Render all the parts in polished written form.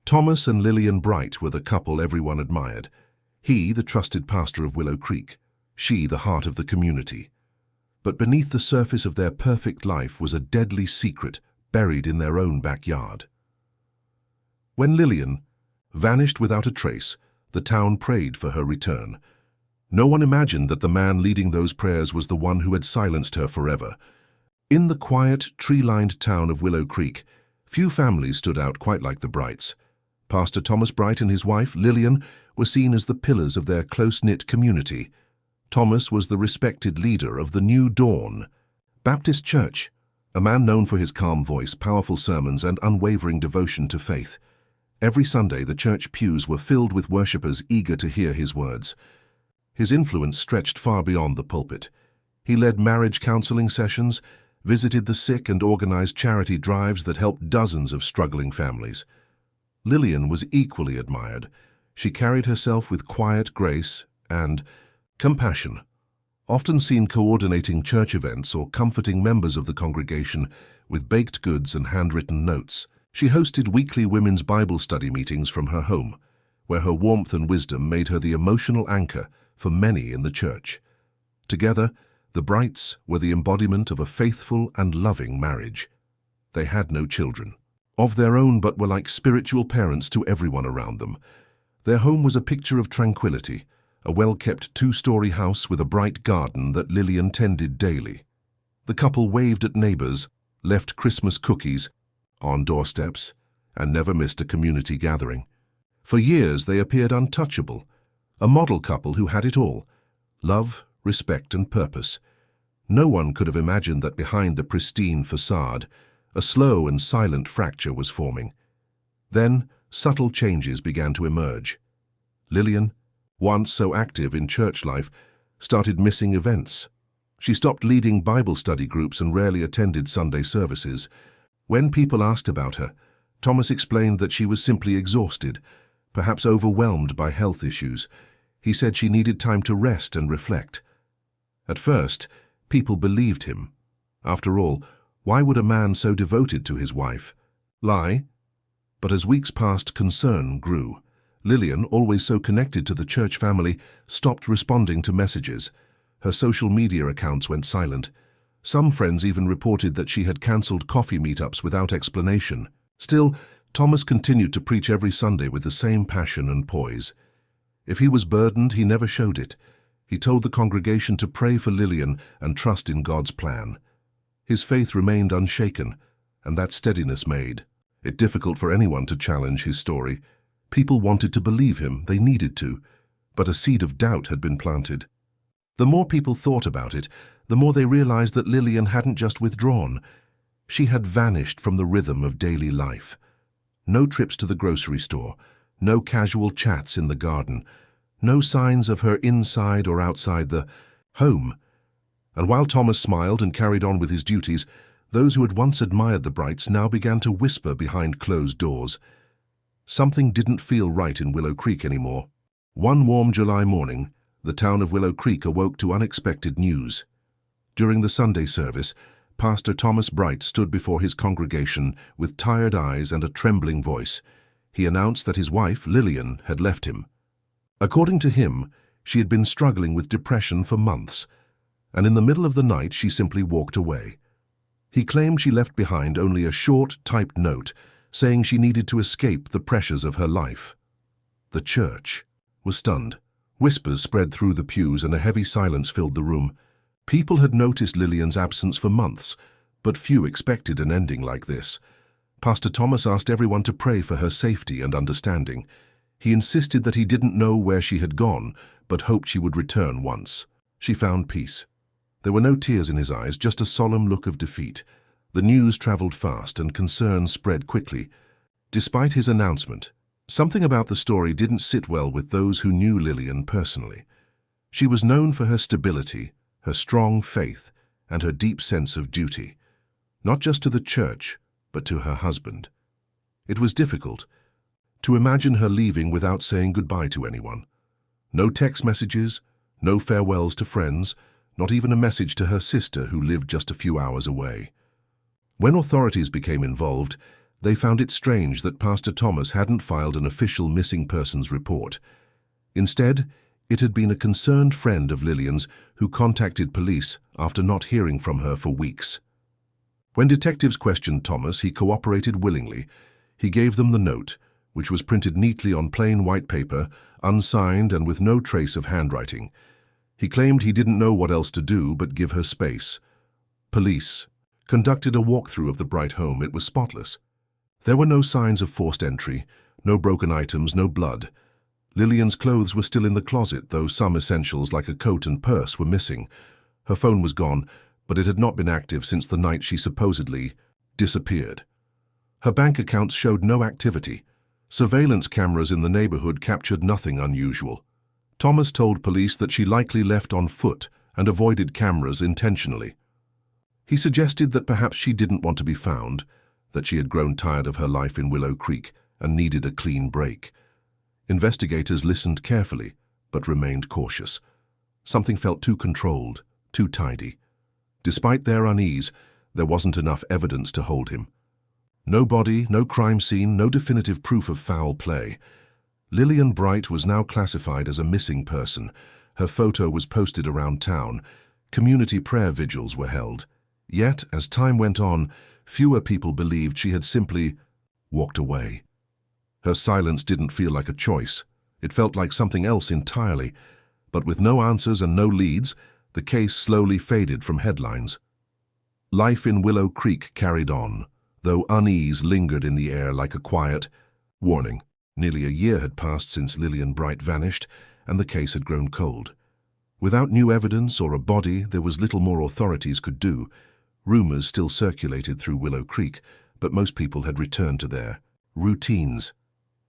Thomas and Lillian Bright were the couple everyone admired. He, the trusted pastor of Willow Creek, she, the heart of the community. But beneath the surface of their perfect life was a deadly secret buried in their own backyard. When Lillian vanished without a trace, the town prayed for her return. No one imagined that the man leading those prayers was the one who had silenced her forever. In the quiet, tree-lined town of Willow Creek, few families stood out quite like the Brights. Pastor Thomas Bright and his wife, Lillian, were seen as the pillars of their close-knit community. Thomas was the respected leader of the New Dawn Baptist Church, a man known for his calm voice, powerful sermons, and unwavering devotion to faith. Every Sunday, the church pews were filled with worshippers eager to hear his words. His influence stretched far beyond the pulpit. He led marriage counseling sessions, visited the sick, and organized charity drives that helped dozens of struggling families. Lillian was equally admired. She carried herself with quiet grace and compassion, often seen coordinating church events or comforting members of the congregation with baked goods and handwritten notes. She hosted weekly women's Bible study meetings from her home, where her warmth and wisdom made her the emotional anchor for many in the church. Together, the Brights were the embodiment of a faithful and loving marriage. They had no children of their own, but were like spiritual parents to everyone around them. Their home was a picture of tranquility, a well-kept two-story house with a bright garden that Lillian tended daily. The couple waved at neighbors, left Christmas cookies on doorsteps, and never missed a community gathering. For years they appeared untouchable, a model couple who had it all: love, respect, and purpose. No one could have imagined that behind the pristine facade, a slow and silent fracture was forming. Then, subtle changes began to emerge. Lillian, once so active in church life, started missing events. She stopped leading Bible study groups and rarely attended Sunday services. When people asked about her, Thomas explained that she was simply exhausted, perhaps overwhelmed by health issues. He said she needed time to rest and reflect. At first, people believed him. After all, why would a man so devoted to his wife lie? But as weeks passed, concern grew. Lillian, always so connected to the church family, stopped responding to messages. Her social media accounts went silent. Some friends even reported that she had cancelled coffee meetups without explanation. Still, Thomas continued to preach every Sunday with the same passion and poise. If he was burdened, he never showed it. He told the congregation to pray for Lillian and trust in God's plan. His faith remained unshaken, and that steadiness made it difficult for anyone to challenge his story. People wanted to believe him, they needed to, but a seed of doubt had been planted. The more people thought about it, the more they realized that Lillian hadn't just withdrawn. She had vanished from the rhythm of daily life. No trips to the grocery store, no casual chats in the garden, no signs of her inside or outside the home. And while Thomas smiled and carried on with his duties, those who had once admired the Brights now began to whisper behind closed doors. Something didn't feel right in Willow Creek anymore. One warm July morning, the town of Willow Creek awoke to unexpected news. During the Sunday service, Pastor Thomas Bright stood before his congregation with tired eyes and a trembling voice. He announced that his wife, Lillian, had left him. According to him, she had been struggling with depression for months, and in the middle of the night she simply walked away. He claimed she left behind only a short, typed note saying she needed to escape the pressures of her life. The church was stunned. Whispers spread through the pews and a heavy silence filled the room. People had noticed Lillian's absence for months, but few expected an ending like this. Pastor Thomas asked everyone to pray for her safety and understanding. He insisted that he didn't know where she had gone, but hoped she would return once. She found peace. There were no tears in his eyes, just a solemn look of defeat. The news traveled fast and concern spread quickly. Despite his announcement, something about the story didn't sit well with those who knew Lillian personally. She was known for her stability, her strong faith, and her deep sense of duty, not just to the church, but to her husband. It was difficult to imagine her leaving without saying goodbye to anyone. No text messages, no farewells to friends, not even a message to her sister who lived just a few hours away. When authorities became involved, They found it strange that Pastor Thomas hadn't filed an official missing persons report. Instead, it had been a concerned friend of Lillian's who contacted police after not hearing from her for weeks. When detectives questioned Thomas, he cooperated willingly. He gave them the note, which was printed neatly on plain white paper, unsigned and with no trace of handwriting. He claimed he didn't know what else to do but give her space. Police conducted a walkthrough of the Bright home. It was spotless. There were no signs of forced entry, no broken items, no blood. Lillian's clothes were still in the closet, though some essentials like a coat and purse were missing. Her phone was gone, but it had not been active since the night she supposedly disappeared. Her bank accounts showed no activity. Surveillance cameras in the neighborhood captured nothing unusual. Thomas told police that she likely left on foot and avoided cameras intentionally. He suggested that perhaps she didn't want to be found, that she had grown tired of her life in Willow Creek and needed a clean break. Investigators listened carefully, but remained cautious. Something felt too controlled, too tidy. Despite their unease, there wasn't enough evidence to hold him. No body, no crime scene, no definitive proof of foul play. Lillian Bright was now classified as a missing person. Her photo was posted around town. Community prayer vigils were held. Yet, as time went on, fewer people believed she had simply walked away. Her silence didn't feel like a choice. It felt like something else entirely. But with no answers and no leads, the case slowly faded from headlines. Life in Willow Creek carried on, though unease lingered in the air like a quiet warning. Nearly a year had passed since Lillian Bright vanished, and the case had grown cold. Without new evidence or a body, there was little more authorities could do. Rumors still circulated through Willow Creek, but most people had returned to their routines.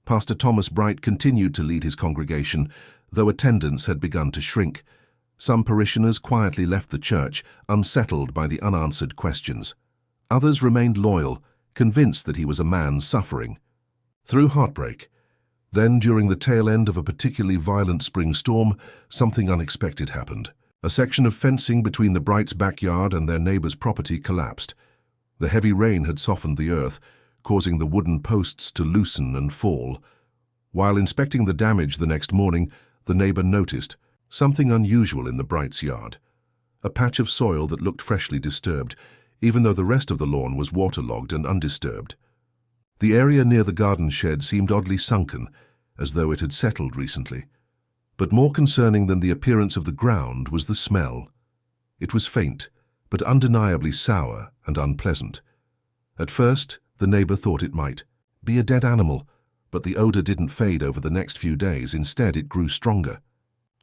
Pastor Thomas Bright continued to lead his congregation, though attendance had begun to shrink. Some parishioners quietly left the church, unsettled by the unanswered questions. Others remained loyal, convinced that he was a man suffering through heartbreak. Then, during the tail end of a particularly violent spring storm, something unexpected happened. A section of fencing between the Brights' backyard and their neighbor's property collapsed. The heavy rain had softened the earth, causing the wooden posts to loosen and fall. While inspecting the damage the next morning, the neighbor noticed something unusual in the Brights' yard. A patch of soil that looked freshly disturbed, even though the rest of the lawn was waterlogged and undisturbed. The area near the garden shed seemed oddly sunken, as though it had settled recently. But more concerning than the appearance of the ground was the smell. It was faint, but undeniably sour and unpleasant. At first, the neighbor thought it might be a dead animal, but the odor didn't fade over the next few days. Instead, it grew stronger.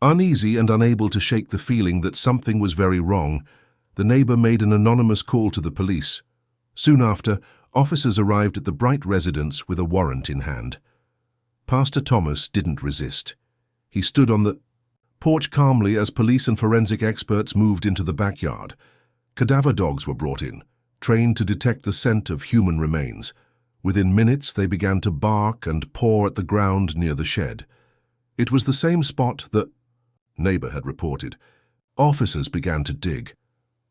Uneasy and unable to shake the feeling that something was very wrong, the neighbor made an anonymous call to the police. Soon after, officers arrived at the Bright residence with a warrant in hand. Pastor Thomas didn't resist. He stood on the porch calmly as police and forensic experts moved into the backyard. Cadaver dogs were brought in, trained to detect the scent of human remains. Within minutes, they began to bark and paw at the ground near the shed. It was the same spot the neighbor had reported. Officers began to dig.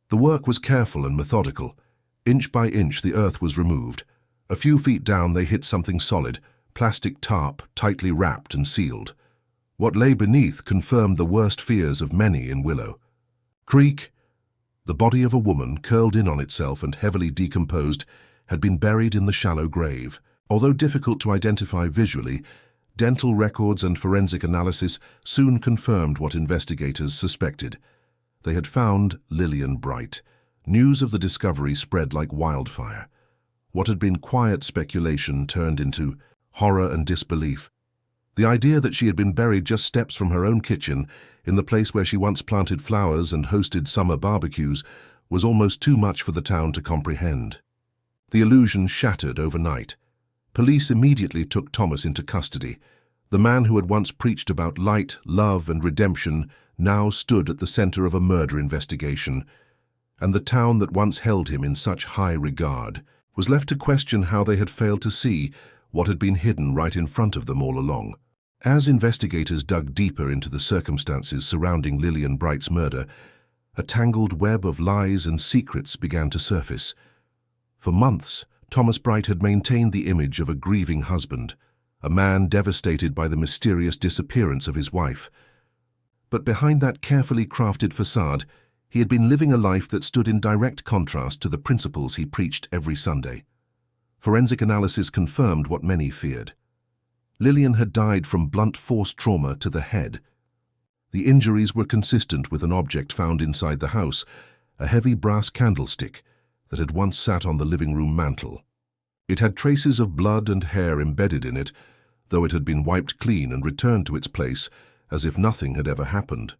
The work was careful and methodical. Inch by inch, the earth was removed. A few feet down, they hit something solid, plastic tarp tightly wrapped and sealed. What lay beneath confirmed the worst fears of many in Willow Creek. The body of a woman, curled in on itself and heavily decomposed, had been buried in the shallow grave. Although difficult to identify visually, dental records and forensic analysis soon confirmed what investigators suspected. They had found Lillian Bright. News of the discovery spread like wildfire. What had been quiet speculation turned into horror and disbelief. The idea that she had been buried just steps from her own kitchen, in the place where she once planted flowers and hosted summer barbecues, was almost too much for the town to comprehend. The illusion shattered overnight. Police immediately took Thomas into custody. The man who had once preached about light, love, and redemption now stood at the center of a murder investigation, and the town that once held him in such high regard was left to question how they had failed to see what had been hidden right in front of them all along. As investigators dug deeper into the circumstances surrounding Lillian Bright's murder, a tangled web of lies and secrets began to surface. For months, Thomas Bright had maintained the image of a grieving husband, a man devastated by the mysterious disappearance of his wife. But behind that carefully crafted facade, he had been living a life that stood in direct contrast to the principles he preached every Sunday. Forensic analysis confirmed what many feared. Lillian had died from blunt force trauma to the head. The injuries were consistent with an object found inside the house, a heavy brass candlestick that had once sat on the living room mantel. It had traces of blood and hair embedded in it, though it had been wiped clean and returned to its place as if nothing had ever happened.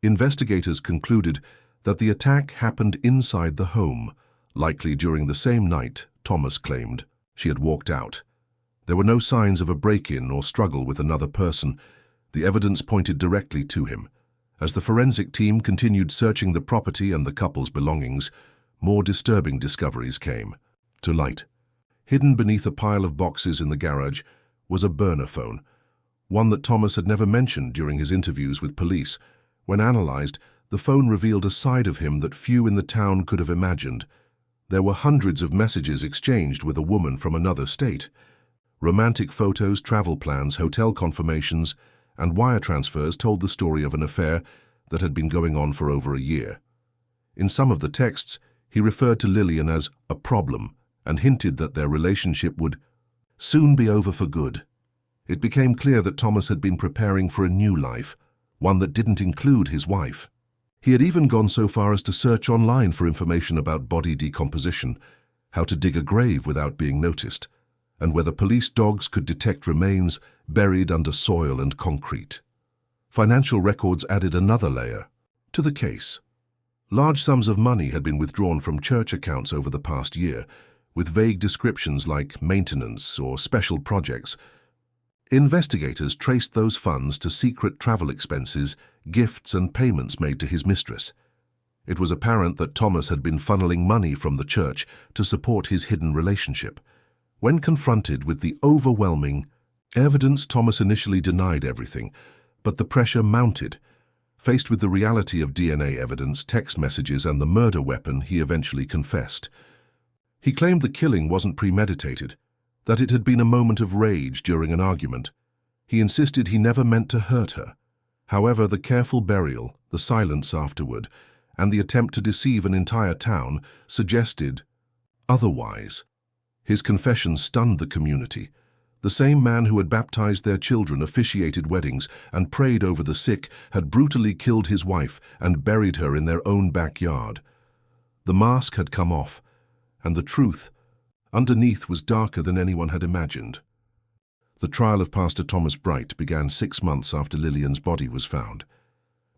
Investigators concluded that the attack happened inside the home, likely during the same night Thomas claimed she had walked out. There were no signs of a break-in or struggle with another person. The evidence pointed directly to him. As the forensic team continued searching the property and the couple's belongings, more disturbing discoveries came to light. Hidden beneath a pile of boxes in the garage was a burner phone, one that Thomas had never mentioned during his interviews with police. When analyzed, the phone revealed a side of him that few in the town could have imagined. There were hundreds of messages exchanged with a woman from another state. Romantic photos, travel plans, hotel confirmations, and wire transfers told the story of an affair that had been going on for over a year. In some of the texts, he referred to Lillian as a problem and hinted that their relationship would soon be over for good. It became clear that Thomas had been preparing for a new life, one that didn't include his wife. He had even gone so far as to search online for information about body decomposition, how to dig a grave without being noticed, and whether police dogs could detect remains buried under soil and concrete. Financial records added another layer to the case. Large sums of money had been withdrawn from church accounts over the past year, with vague descriptions like maintenance or special projects. Investigators traced those funds to secret travel expenses, gifts, and payments made to his mistress. It was apparent that Thomas had been funneling money from the church to support his hidden relationship. When confronted with the overwhelming evidence, Thomas initially denied everything, but the pressure mounted. Faced with the reality of DNA evidence, text messages, and the murder weapon, he eventually confessed. He claimed the killing wasn't premeditated, that it had been a moment of rage during an argument. He insisted he never meant to hurt her. However, the careful burial, the silence afterward, and the attempt to deceive an entire town suggested otherwise. His confession stunned the community. The same man who had baptized their children, officiated weddings, and prayed over the sick had brutally killed his wife and buried her in their own backyard. The mask had come off, and the truth underneath was darker than anyone had imagined. The trial of Pastor Thomas Bright began 6 months after Lillian's body was found.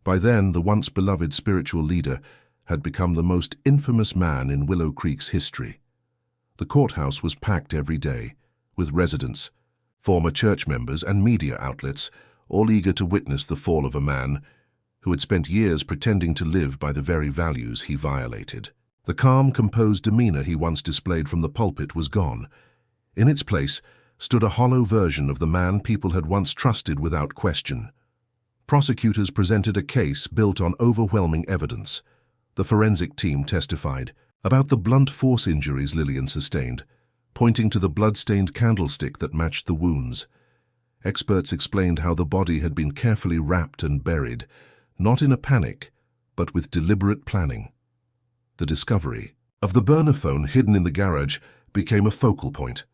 By then, the once beloved spiritual leader had become the most infamous man in Willow Creek's history. The courthouse was packed every day, with residents, former church members, and media outlets, all eager to witness the fall of a man who had spent years pretending to live by the very values he violated. The calm, composed demeanor he once displayed from the pulpit was gone. In its place stood a hollow version of the man people had once trusted without question. Prosecutors presented a case built on overwhelming evidence. The forensic team testified about the blunt force injuries Lillian sustained, pointing to the blood-stained candlestick that matched the wounds. Experts explained how the body had been carefully wrapped and buried, not in a panic, but with deliberate planning. The discovery of the burner phone hidden in the garage became a focal point.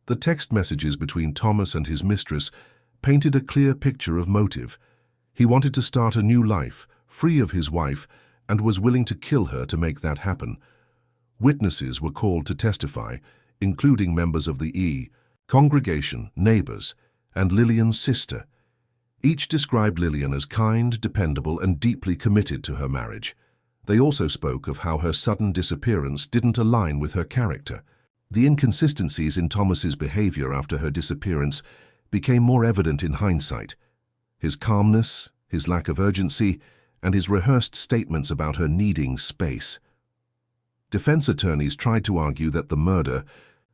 The text messages between Thomas and his mistress painted a clear picture of motive. He wanted to start a new life, free of his wife, and was willing to kill her to make that happen. Witnesses were called to testify, including members of the congregation, neighbors, and Lillian's sister. Each described Lillian as kind, dependable, and deeply committed to her marriage. They also spoke of how her sudden disappearance didn't align with her character. The inconsistencies in Thomas's behavior after her disappearance became more evident in hindsight. His calmness, his lack of urgency, and his rehearsed statements about her needing space. Defense attorneys tried to argue that the murder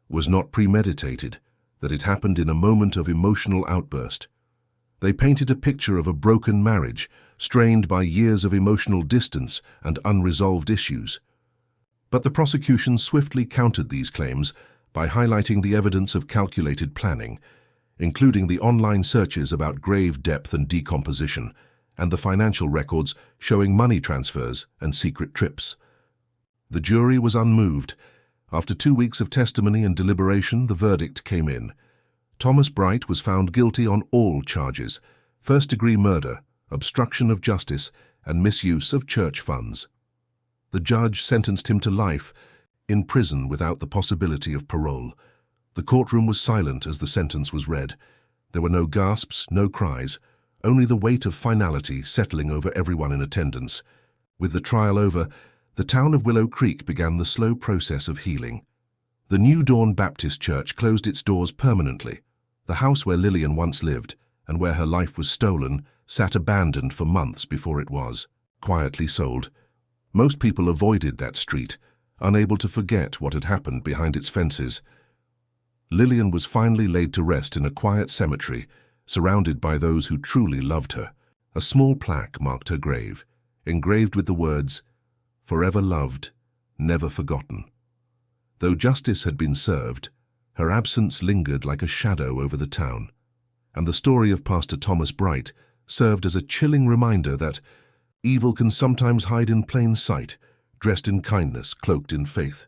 was not premeditated, that it happened in a moment of emotional outburst. They painted a picture of a broken marriage, strained by years of emotional distance and unresolved issues. But the prosecution swiftly countered these claims by highlighting the evidence of calculated planning, including the online searches about grave depth and decomposition, and the financial records showing money transfers and secret trips. The jury was unmoved. After 2 weeks of testimony and deliberation, the verdict came in. Thomas Bright was found guilty on all charges: first-degree murder, obstruction of justice, and misuse of church funds. The judge sentenced him to life, in prison without the possibility of parole. The courtroom was silent as the sentence was read. There were no gasps, no cries, only the weight of finality settling over everyone in attendance. With the trial over, the town of Willow Creek began the slow process of healing. The New Dawn Baptist Church closed its doors permanently. The house where Lillian once lived, and where her life was stolen, sat abandoned for months before it was quietly sold. Most people avoided that street, unable to forget what had happened behind its fences. Lillian was finally laid to rest in a quiet cemetery, surrounded by those who truly loved her. A small plaque marked her grave, engraved with the words, "Forever loved, never forgotten." Though justice had been served, her absence lingered like a shadow over the town, and the story of Pastor Thomas Bright served as a chilling reminder that evil can sometimes hide in plain sight, dressed in kindness, cloaked in faith.